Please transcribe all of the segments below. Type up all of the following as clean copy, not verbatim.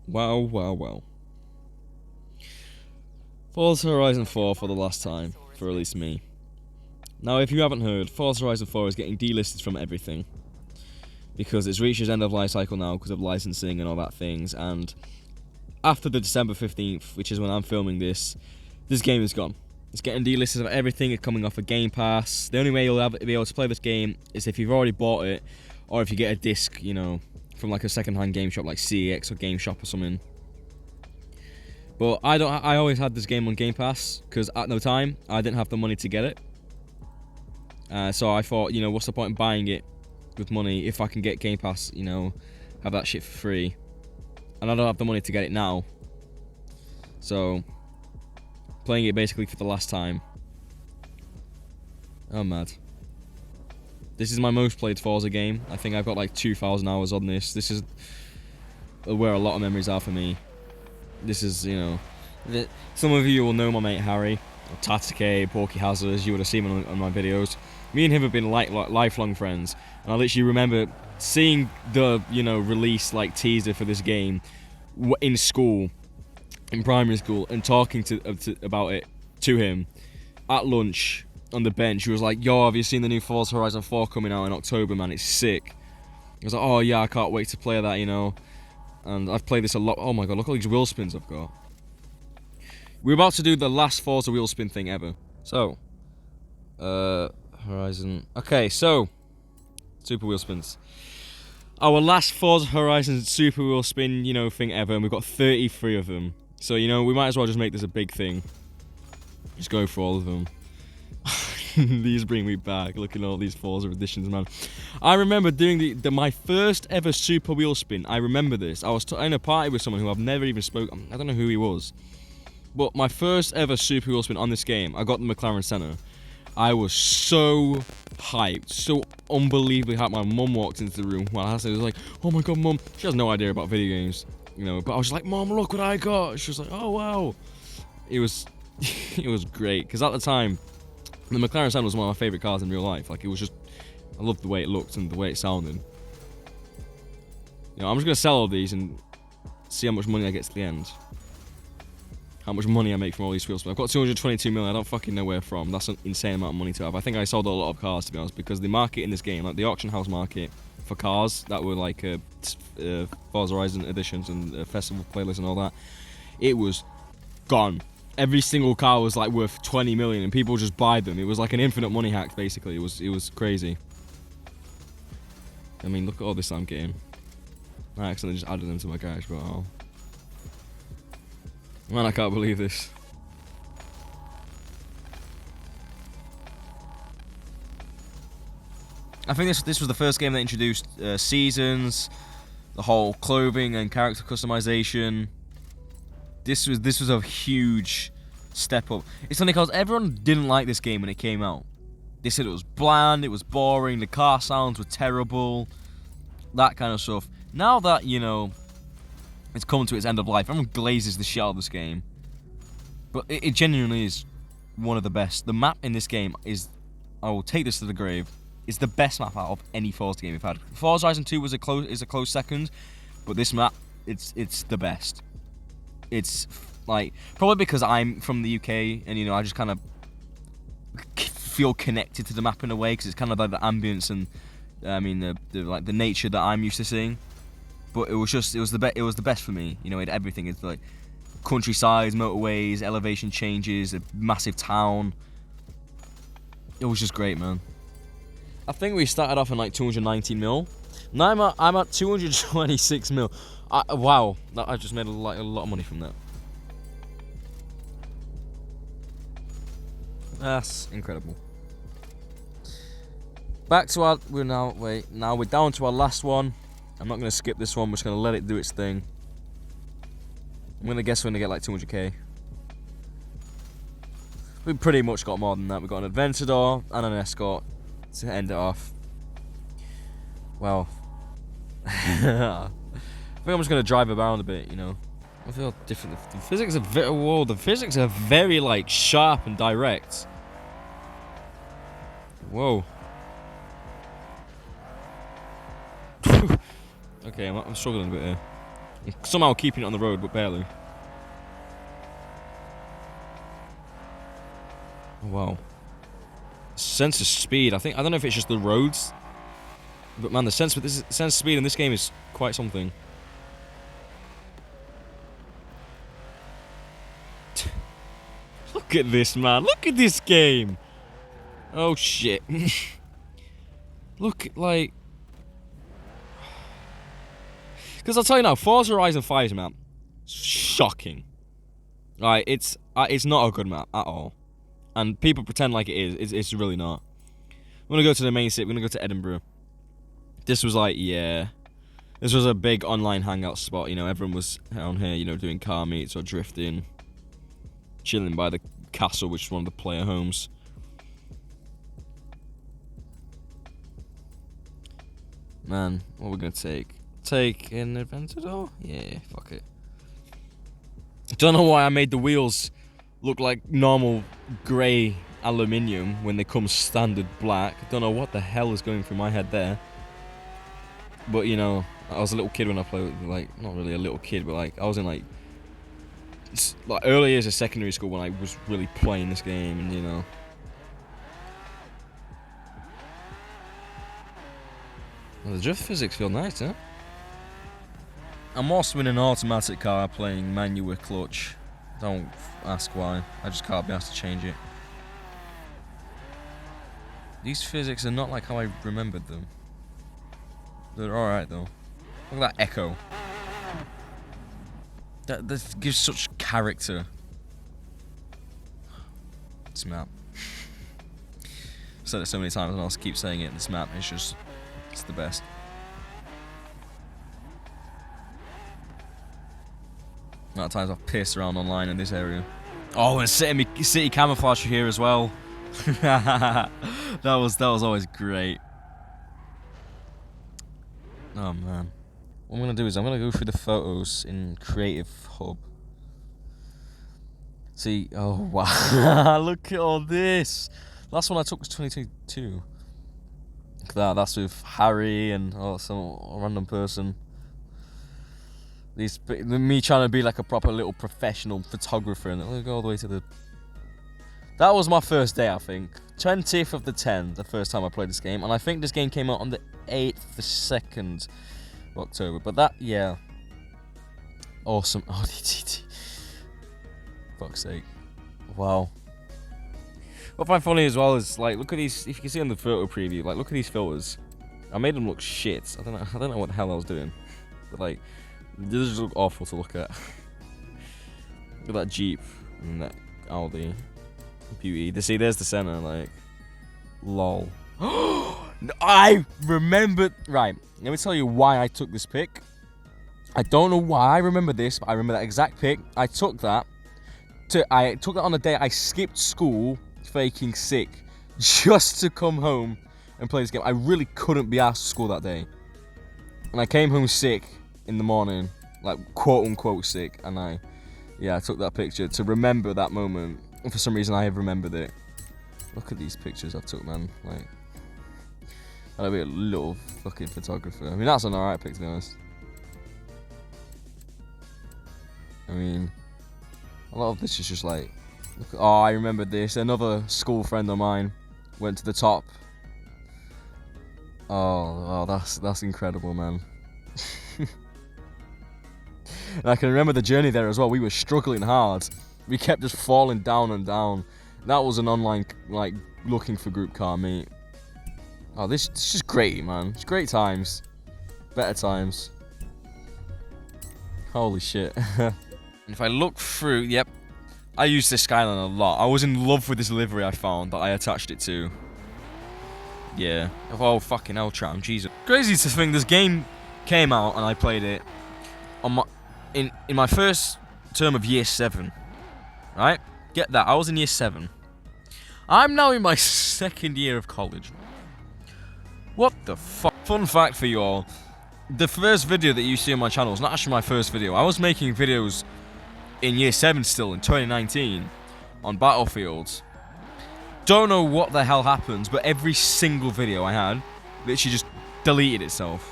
Well. Forza Horizon 4 for the last time, for at least me. Now, if you haven't heard, Forza Horizon 4 is getting delisted from everything. Because it's reached its end of life cycle now because of licensing and all that things, and after the December 15th, which is when I'm filming this game is gone. It's getting delisted of everything. It's coming off a Game Pass. The only way you'll be able to play this game is if you've already bought it, or if you get a disc, you know, from like a second-hand game shop like CEX or Game Shop or something. But I always had this game on Game Pass because at no time I didn't have the money to get it. So I thought, you know, what's the point in buying it with money if I can get Game Pass, you know, have that shit for free. And I don't have the money to get it now. So, playing it basically for the last time. I'm mad. This is my most played Forza game. I think I've got like 2,000 hours on this. This is where a lot of memories are for me. This is, you know... Some of you will know my mate Harry, or Tatake, Porky Hazards, you would have seen him on my videos. Me and him have been like lifelong friends. And I literally remember seeing the, you know, release like teaser for this game in school, in primary school, and talking about it to him at lunch on the bench. He was like, "Yo, have you seen the new Forza Horizon 4 coming out in October, man? It's sick." I was like, "Oh yeah, I can't wait to play that, you know." And I've played this a lot. Oh my god, look at all these wheel spins I've got. We're about to do the last Forza wheel spin thing ever. So, Horizon. Okay, so super wheel spins. Our last Forza Horizon super wheel spin, you know, thing ever, and we've got 33 of them. So, you know, we might as well just make this a big thing. Just go for all of them. These bring me back. Look at all these Forza editions, man. I remember doing my first ever super wheel spin. I remember this. I was in a party with someone who I've never even spoken. I don't know who he was. But my first ever super wheel spin on this game, I got the McLaren Senna. I was so hyped, so unbelievably hyped. My mum walked into the room while I was like, "Oh my god, mum!" She has no idea about video games, you know. But I was like, "Mum, look what I got!" She was like, "Oh wow!" It was, it was great because at the time, the McLaren Senna was one of my favorite cars in real life. Like it was just, I loved the way it looked and the way it sounded. You know, I'm just gonna sell all these and see how much money I get to the end. How much money I make from all these wheel spins. I've got 222 million. I don't fucking know where from. That's an insane amount of money to have. I think I sold a lot of cars, to be honest, because the market in this game, like the auction house market for cars that were like Forza Horizon editions and festival playlists and all that, it was gone. Every single car was like worth 20 million, and people just buy them. It was like an infinite money hack, basically. It was crazy. I mean, look at all this I'm getting. I accidentally just added them to my garage, but oh. Man, I can't believe this. I think this was the first game that introduced seasons, the whole clothing and character customization. This was a huge step up. It's funny because everyone didn't like this game when it came out. They said it was bland, it was boring, the car sounds were terrible, that kind of stuff. Now that, you know, it's come to its end of life, everyone glazes the shit out of this game. But it genuinely is one of the best. The map in this game is, I will take this to the grave, it's the best map out of any Forza game we've had. Forza Horizon 2 was a close second, but this map, it's the best. It's like, probably because I'm from the UK and, you know, I just kind of feel connected to the map in a way because it's kind of like the ambience and I mean the nature that I'm used to seeing. But it was the best for me. You know, it had everything. It's like countryside, motorways, elevation changes, a massive town. It was just great, man. I think we started off in like 219 mil. Now I'm at 226 mil. Wow, I just made a lot of money from that. That's incredible. Back to our now we're down to our last one. I'm not going to skip this one, we're just going to let it do its thing. I'm going to guess we're going to get like 200k. We pretty much got more than that. We've got an Aventador and an Escort to end it off. Well, I think I'm just going to drive around a bit, you know. I feel different. The physics are very, whoa, the physics are very like sharp and direct. Whoa. Okay, I'm struggling a bit here. Somehow keeping it on the road, but barely. Oh, wow. Sense of speed. I don't know if it's just the roads, but man, the sense of speed in this game is quite something. Look at this, man. Look at this game. Oh shit. Look, like, because I'll tell you now, Forza Horizon 5's map, shocking. Right, it's not a good map at all, and people pretend like it is. It's really not. We're gonna go to the main city. We're gonna go to Edinburgh. This was like, yeah, this was a big online hangout spot. You know, everyone was down here, you know, doing car meets or drifting, chilling by the castle, which is one of the player homes. Man, what we're gonna take? Take an Aventador? Yeah, fuck it. Don't know why I made the wheels look like normal grey aluminium when they come standard black. Don't know what the hell is going through my head there. But you know, I was a little kid when I played, like, not really a little kid, but like I was in like early years of secondary school when I was really playing this game, and you know. Well, the drift physics feel nice, huh? I'm also in an automatic car playing manual clutch. Don't ask why. I just can't be asked to change it. These physics are not like how I remembered them. They're alright though. Look at that echo. That gives such character. This map. I've said it so many times and I'll keep saying it. This map is just, it's the best. The amount of times I've pissed around online in this area. Oh, and city camouflage here as well. that was always great. Oh man. What I'm gonna do is I'm gonna go through the photos in Creative Hub. See, oh wow, look at all this. Last one I took was 2022. Look at that, that's with Harry and some random person. Me trying to be like a proper little professional photographer, and I'll go all the way to the. That was my first day, I think. 20th of the 10th, the first time I played this game, and I think this game came out on the 8th, the 2nd of October. But that, yeah, awesome. Oh, fuck's sake, wow. What I find funny as well is like, look at these. If you can see on the photo preview, like, look at these filters. I made them look shit. I don't know what the hell I was doing, but like. This just look awful to look at. Look at that Jeep and that Audi. Beauty. See, there's the center, like. Lol. I remember. Right, let me tell you why I took this pic. I don't know why I remember this, but I remember that exact pic. I took that on the day I skipped school, faking sick, just to come home and play this game. I really couldn't be asked to school that day. And I came home sick in the morning, like quote unquote sick, and I took that picture to remember that moment, and for some reason I have remembered it. Look at these pictures I took, man. Like, I'd be a little fucking photographer. I mean, that's an alright pic, to be honest. I mean, a lot of this is just like, look, oh, I remember this. Another school friend of mine went to the top. Oh, that's incredible, man. And I can remember the journey there as well. We were struggling hard. We kept just falling down and down. That was an online, like, looking for group car meet. Oh, this is just great, man. It's great times. Better times. Holy shit. And if I look through, yep. I use this Skyline a lot. I was in love with this livery I found that I attached it to. Yeah. Oh, fucking hell, Tram. Jesus. Crazy to think this game came out and I played it on my in my first term of year 7, right? Get that, I was in year 7. I'm now in my 2nd year of college. What the fuck? Fun fact for you all, the first video that you see on my channel is not actually my first video. I was making videos in year 7 still, in 2019, on Battlefield. Don't know what the hell happened, but every single video I had literally just deleted itself.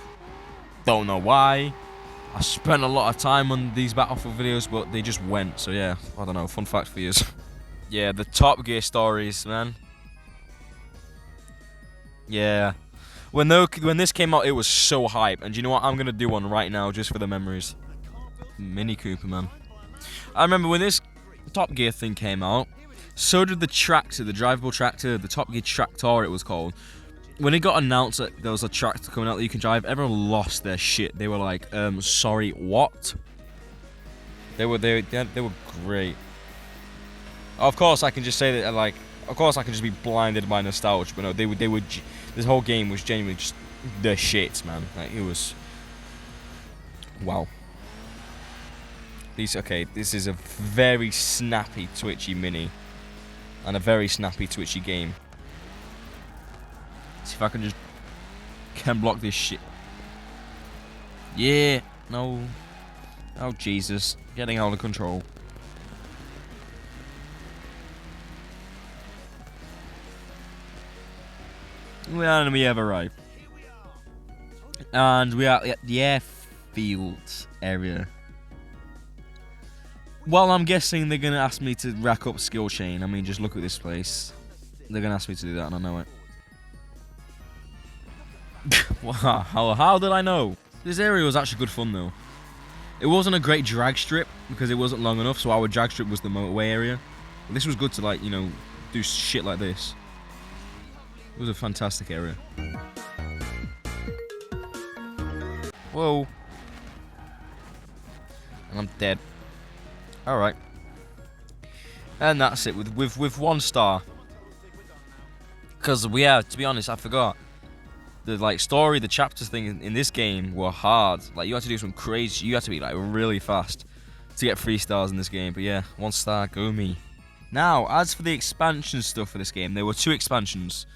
Don't know why. I spent a lot of time on these Battlefield videos, but they just went. So yeah, I don't know. Fun fact for you. Yeah, the Top Gear stories, man. Yeah. When this came out, it was so hype. And you know what? I'm gonna do one right now just for the memories. Mini Cooper, man. I remember when this Top Gear thing came out, so did the tractor, the drivable tractor, the Top Gear Tractor it was called. When it got announced that there was a tractor coming out that you can drive, everyone lost their shit. They were like, sorry, what? They were great. Of course, I can just say that, like, of course I can just be blinded by nostalgia, but no, they were. This whole game was genuinely just the shit, man. Like, it was. Wow. This is a very snappy, twitchy mini, and a very snappy, twitchy game. See if I can just chem block this shit. Yeah, no. Oh Jesus, getting out of control. When we have arrived, and we are at the Airfield area. Well, I'm guessing they're gonna ask me to rack up skill chain. I mean, just look at this place. They're gonna ask me to do that, and I know it. Wow, how did I know? This area was actually good fun though. It wasn't a great drag strip because it wasn't long enough, so our drag strip was the motorway area. But this was good to, like, you know, do shit like this. It was a fantastic area. Whoa. And I'm dead. Alright. And that's it with 1 star. Because to be honest, I forgot. The story, the chapters thing in this game were hard. Like, you had to do some crazy, you had to be like really fast to get 3 stars in this game. But yeah, 1 star, go me. Now, as for the expansion stuff for this game, there were 2 expansions.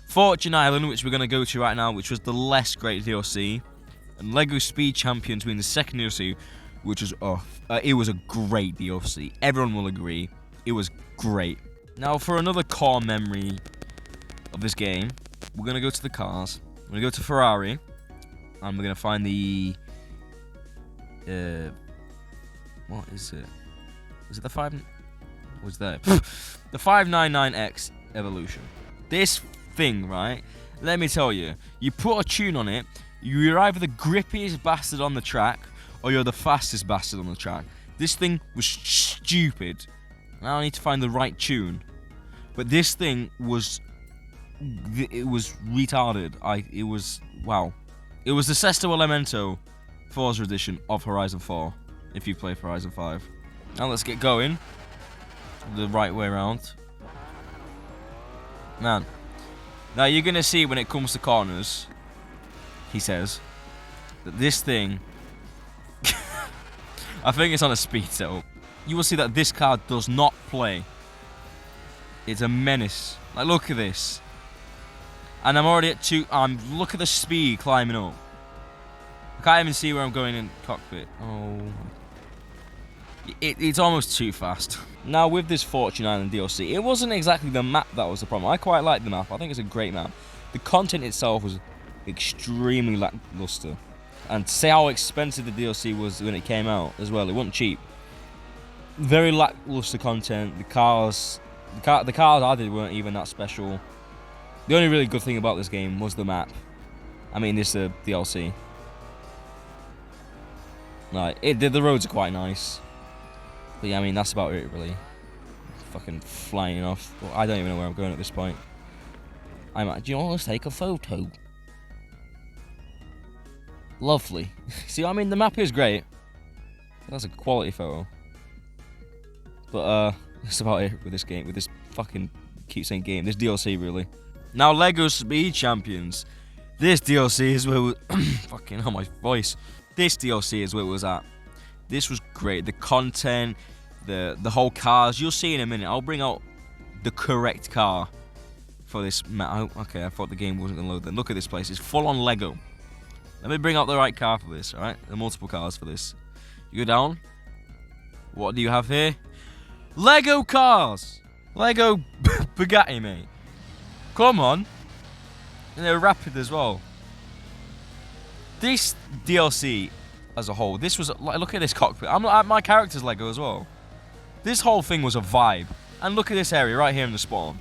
Fortune Island, which we're going to go to right now, which was the less great DLC, and Lego Speed Champions being the second DLC, which was it was a great DLC. Everyone will agree, it was great. Now, for another core memory of this game, we're going to go to the cars. We're going to go to Ferrari, and we're going to find the what is it? Is it the 5? What's that? The 599X Evolution. This thing, right? Let me tell you, you put a tune on it, you're either the grippiest bastard on the track, or you're the fastest bastard on the track. This thing was stupid. Now I need to find the right tune. But this thing was, it was retarded. It was, wow. It was the Sesto Elemento Forza edition of Horizon 4, if you play Horizon 5. Now let's get going. The right way around. Man. Now you're going to see when it comes to corners, he says, that this thing, I think it's on a speed setup. You will see that this car does not play. It's a menace. Like, look at this. And I'm already at 2, look at the speed climbing up. I can't even see where I'm going in cockpit. Oh. It's almost too fast. Now, with this Fortune Island DLC, it wasn't exactly the map that was the problem. I quite like the map. I think it's a great map. The content itself was extremely lackluster. And to say how expensive the DLC was when it came out as well, it wasn't cheap. Very lackluster content. The cars I did weren't even that special. The only really good thing about this game was the map. I mean, this DLC. Like, the roads are quite nice. But yeah, I mean, that's about it, really. Fucking flying off. Well, I don't even know where I'm going at this point. Do you want to take a photo? Lovely. See, I mean, the map is great. That's a quality photo. But, that's about it with this game. With this fucking, keep saying game. This DLC, really. Now, Lego Speed Champions. This DLC is where we... fucking hell, my voice. This DLC is where it was at. This was great. The content, the whole cars. You'll see in a minute. I'll bring out the correct car for this map. Okay, I thought the game wasn't going to load then. Look at this place. It's full on Lego. Let me bring out the right car for this, alright? The multiple cars for this. You go down. What do you have here? Lego cars! Lego Bugatti, mate. Come on. And they're rapid as well. This DLC as a whole. This was like, look at this cockpit. My character's Lego as well. This whole thing was a vibe. And look at this area right here in the spawn.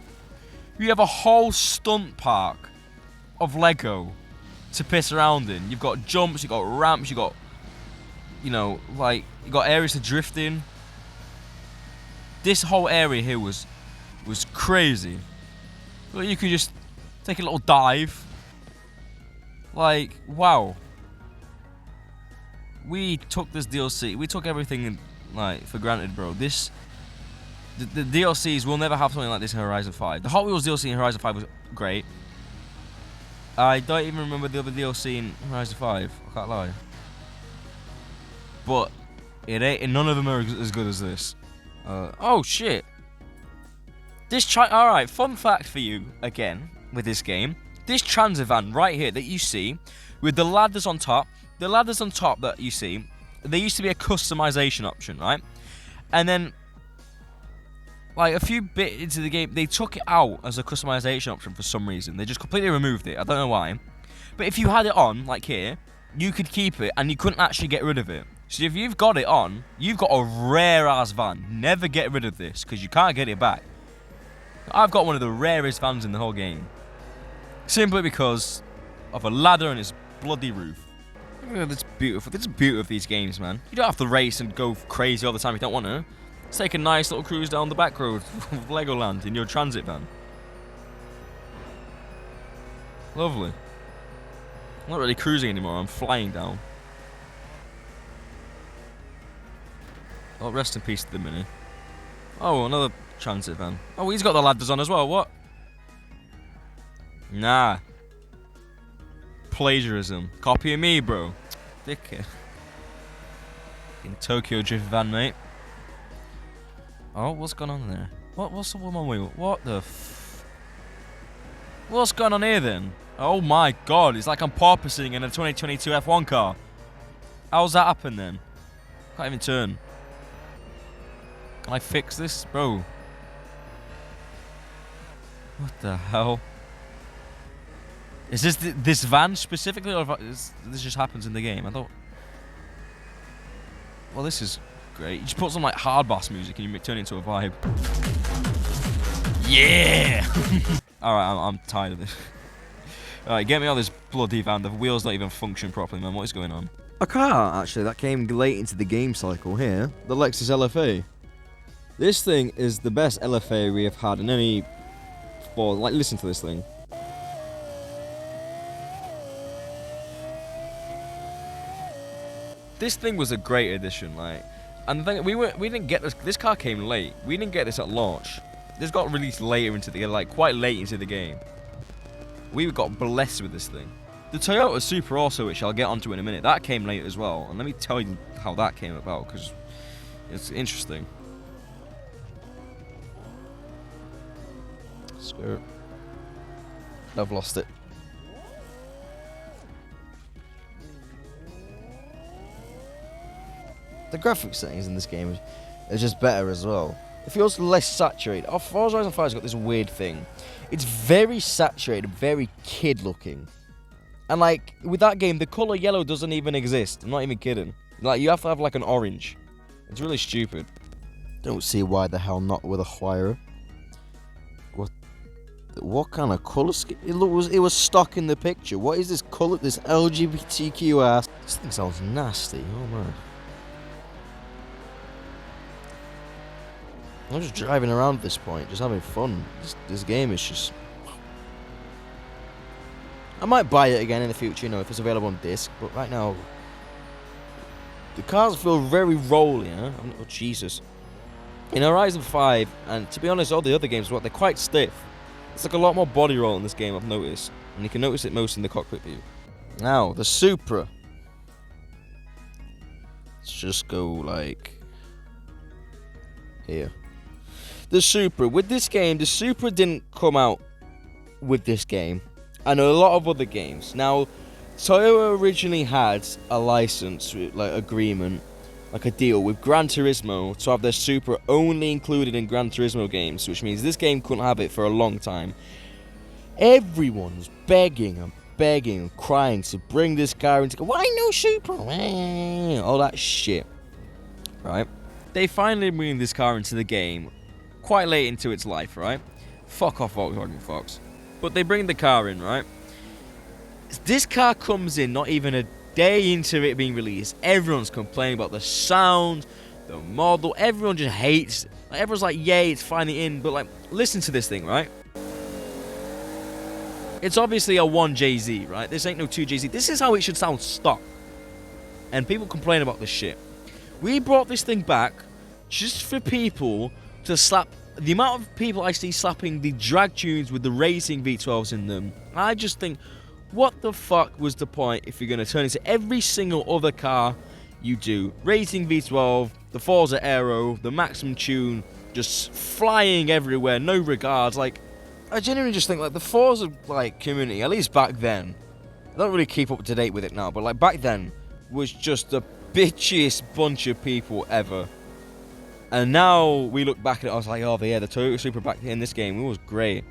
You have a whole stunt park of Lego to piss around in. You've got jumps, you've got ramps, you've got, you know, like, you've got areas to drift in. This whole area here was crazy. Well, you could just take a little dive. Like, wow. We took this DLC, we took everything like for granted, bro. The DLCs will never have something like this in Horizon 5. The Hot Wheels DLC in Horizon 5 was great. I don't even remember the other DLC in Horizon 5. I can't lie. But it ain't. None of them are as good as this. Oh shit! All right. Fun fact for you again with this game. This transit van right here that you see, with the ladders on top. The ladders on top that you see, there used to be a customization option, right? And then, like, a few bits into the game, they took it out as a customization option for some reason. They just completely removed it. I don't know why. But if you had it on, like here, you could keep it, and you couldn't actually get rid of it. So if you've got it on, you've got a rare-ass van. Never get rid of this, because you can't get it back. I've got one of the rarest vans in the whole game. Simply because of a ladder and its bloody roof. Oh, that's beautiful. This is the beauty of these games, man. You don't have to race and go crazy all the time if you don't want to. Let's take a nice little cruise down the back road of Legoland in your transit van. Lovely. I'm not really cruising anymore, I'm flying down. Oh, rest in peace to the Mini. Oh, another transit van. Oh, he's got the ladders on as well, what? Nah. Plagiarism. Copying me, bro. Dickhead. In Tokyo Drift van, mate. Oh, what's going on there? What's the woman wheel? What the what's going on here then? Oh my god, it's like I'm porpoising in a 2022 F1 car. How's that happen then? Can't even turn. Can I fix this? Bro. What the hell? Is this van specifically, or this just happens in the game? I thought. Well, this is great. You just put some like hard bass music and you turn it into a vibe. Yeah. All right, I'm tired of this. All right, get me on this bloody van. The wheels don't even function properly, man. What is going on? A car, actually, that came late into the game cycle here. The Lexus LFA. This thing is the best LFA we have had in any. Well, like, listen to this thing. This thing was a great addition, like, and the thing we didn't get this. This car came late. We didn't get this at launch. This got released later into the like quite late into the game. We got blessed with this thing. The Toyota Supra also, which I'll get onto in a minute, that came late as well. And let me tell you how that came about because it's interesting. Skirt. I've lost it. The graphics settings in this game are just better as well. It feels less saturated. Oh, Forza Horizon 5's got this weird thing. It's very saturated, very kid-looking. And like, with that game, the colour yellow doesn't even exist. I'm not even kidding. Like, you have to have like an orange. It's really stupid. Don't see why the hell not with a Huayra. What kind of colour scheme? It was stock in the picture. What is this colour? This LGBTQ ass. This thing sounds nasty. Oh man. I'm just driving around at this point, just having fun. This game is just. I might buy it again in the future, you know, if it's available on disc. But right now, the cars feel very rolly, huh? Oh Jesus. In Horizon 5, and to be honest, all the other games, they're quite stiff. It's like a lot more body roll in this game, I've noticed. And you can notice it most in the cockpit view. Now, the Supra. Let's just go, like, here. The Supra. With this game, the Supra didn't come out with this game. And a lot of other games. Now, Toyota originally had a license, like, agreement, like a deal with Gran Turismo to have their Supra only included in Gran Turismo games, which means this game couldn't have it for a long time. Everyone's begging and begging, crying to bring this car into. Why no Supra? All that shit, right? They finally bring this car into the game, quite late into its life, right? Fuck off, Volkswagen Fox. But they bring the car in, right? This car comes in not even a day into it being released. Everyone's complaining about the sound, the model. Everyone just hates it. Like, everyone's like, yay, it's finally in. But like, listen to this thing, right? It's obviously a 1JZ, right? This ain't no 2JZ. This is how it should sound stock. And people complain about this shit. We brought this thing back just for people to slap. The amount of people I see slapping the drag tunes with the racing V12s in them, I just think, what the fuck was the point if you're going to turn into every single other car you do? Racing V12, the Forza Aero, the Maximum Tune, just flying everywhere, no regards. Like, I genuinely just think, like, the Forza, like, community, at least back then, I don't really keep up to date with it now, but, like, back then, was just the bitchiest bunch of people ever. And now we look back at it, I was like, oh, yeah, the Toyota Supra back in this game, it was great.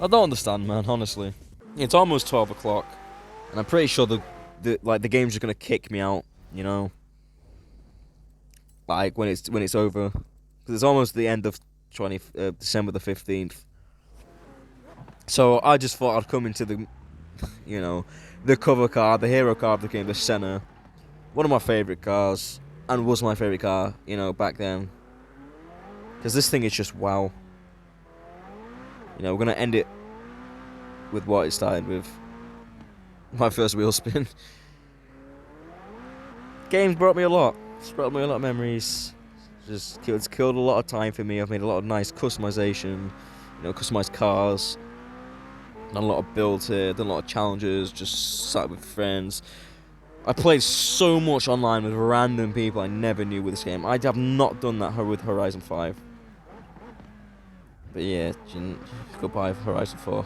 I don't understand, man, honestly. It's almost 12 o'clock, and I'm pretty sure the game's just gonna kick me out, you know? Like, when it's over. Because it's almost the end of December the 15th. So I just thought I'd come into the, you know, the cover car, the hero car of the game, the Senna. One of my favourite cars, and was my favourite car, you know, back then. Because this thing is just wow. You know, we're going to end it with what it started with. My first wheel spin. Games brought me a lot. It's brought me a lot of memories. It's killed a lot of time for me. I've made a lot of nice customization, you know, customized cars. Done a lot of builds here, done a lot of challenges, just sat with friends. I played so much online with random people I never knew with this game. I have not done that with Horizon 5. But yeah, goodbye Horizon 4.